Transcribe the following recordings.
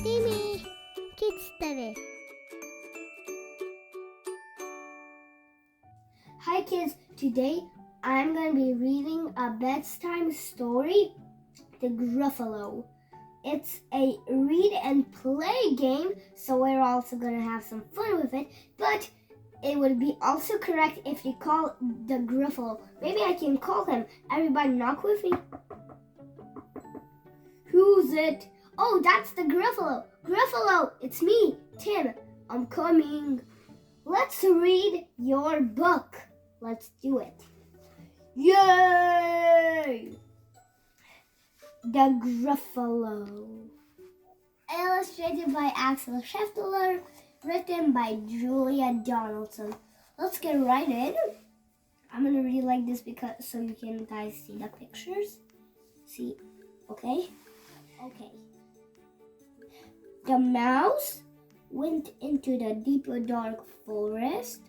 TimmyKidsTv. Hi kids, today I'm going to be reading a bedtime story, The Gruffalo. It's a read and play game, so we're also going to have some fun with it, but it would be also correct if you call the Gruffalo. Maybe I can call him. Everybody knock with me. Who's it? Oh, that's the Gruffalo. Gruffalo, it's me, Tim. I'm coming. Let's read your book. Let's do it. Yay! The Gruffalo. Illustrated by Axel Scheffler, written by Julia Donaldson. Let's get right in. I'm gonna read like this because so you can guys see the pictures. See? Okay. The mouse went into the deep dark forest.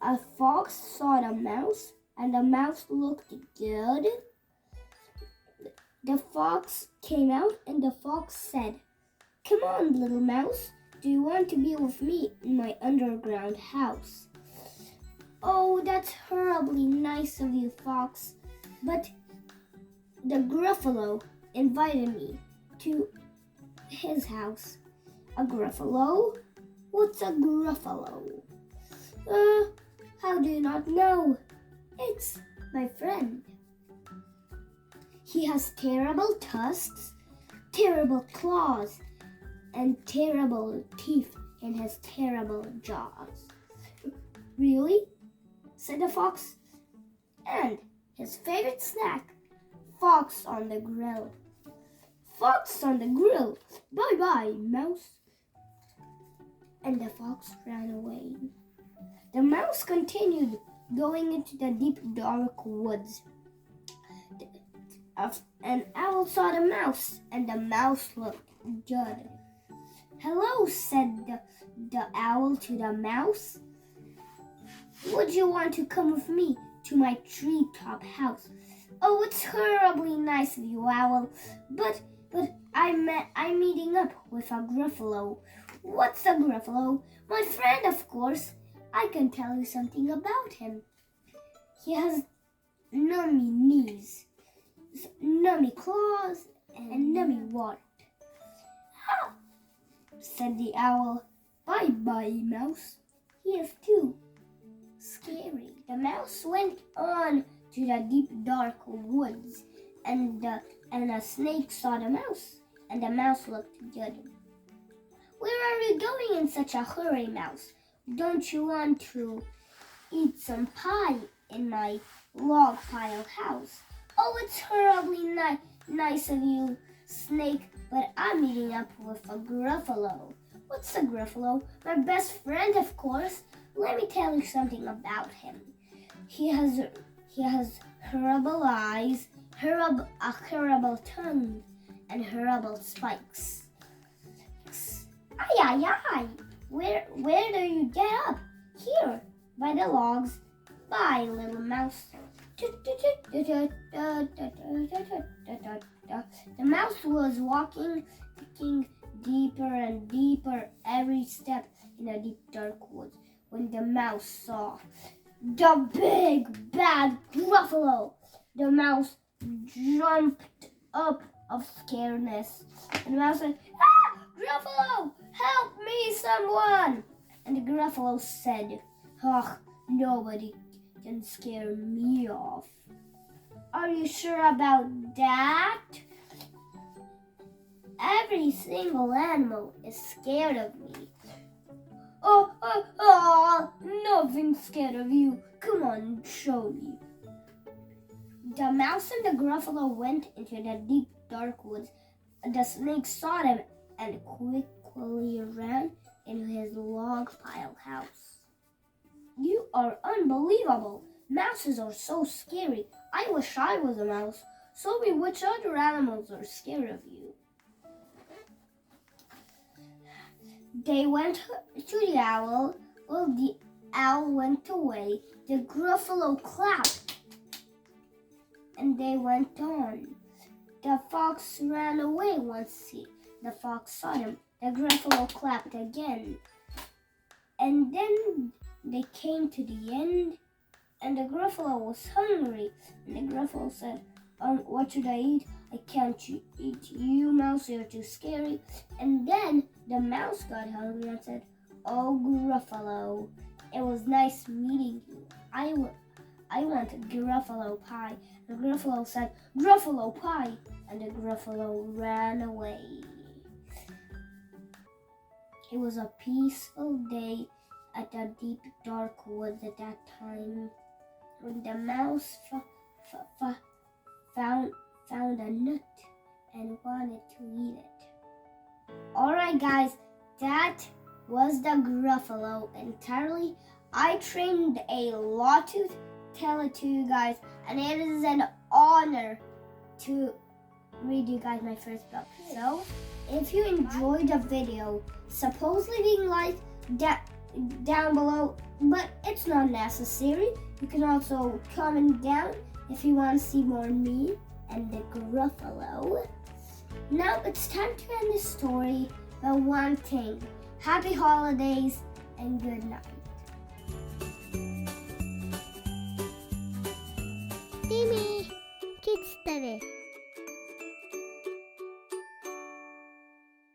A fox saw the mouse, and the mouse looked good. The fox came out, and the fox said, "Come on, little mouse. Do you want to be with me in my underground house?" "Oh, that's horribly nice of you, fox, but the Gruffalo invited me to his house." "A Gruffalo? What's a Gruffalo?" How do you not know? It's my friend. He has terrible tusks, terrible claws, and terrible teeth in his terrible jaws." "Really?" said the fox. "And his favorite snack, fox on the grill." "Fox on the grill! Bye-bye, mouse." And the fox ran away. The mouse continued going into the deep dark woods. An owl saw the mouse, and the mouse looked good. "Hello," said the owl to the mouse. "Would you want to come with me to my treetop house?" "Oh, it's horribly nice of you, owl, but I'm meeting up with a Gruffalo." "What's a Gruffalo?" "My friend, of course. I can tell you something about him. He has nummy knees, nummy claws, and nummy wart." "Ha!" said the owl. "Bye-bye, mouse. He is too scary." The mouse went on to the deep dark woods, and a snake saw the mouse, and the mouse looked good. "Where are you going in such a hurry, mouse? Don't you want to eat some pie in my log pile house?" "Oh, it's horribly nice of you, snake, but I'm meeting up with a Gruffalo." "What's a Gruffalo?" "My best friend, of course. Let me tell you something about him. He has horrible eyes, a horrible tongue, and horrible spikes." "Ay, ay, ay! Where do you get up?" "Here, by the logs. Bye, little mouse." The mouse was walking, digging deeper and deeper every step in the deep dark woods when the mouse saw the big bad Gruffalo. The mouse jumped up of scaredness, and the mouse said, "Ah, Gruffalo! Help me, someone!" And the Gruffalo said, "Ugh, nobody can scare me off." "Are you sure about that? Every single animal is scared of me." Oh, nothing's scared of you. Come on, show me." The mouse and the Gruffalo went into the deep dark woods. The snake saw them and quickly ran into his log pile house. "You are unbelievable. Mouses are so scary. I wish I was a mouse. Show me which other animals are scared of you." They went to the owl. Well, the owl went away. The Gruffalo clapped, and they went on. The fox ran away once the fox saw them, the Gruffalo clapped again. And then they came to the end, and the Gruffalo was hungry. And the Gruffalo said, what should I eat? I can't eat you, mouse, you're too scary. And then the mouse got hungry and said, oh, Gruffalo, it was nice meeting you. I want a Gruffalo pie. And the Gruffalo said, Gruffalo pie. And the Gruffalo ran away. It was a peaceful day at the deep dark woods at that time. When the mouse found a nut and wanted to eat it. Alright guys, that was the Gruffalo entirely. I trained a lot to tell it to you guys, and it is an honor to read you guys my first book. So, if you enjoyed the video, suppose leaving a like down below, but it's not necessary. You can also comment down if you want to see more me and the Gruffalo. Now it's time to end the story, but one thing. Happy holidays and good night. Timmy!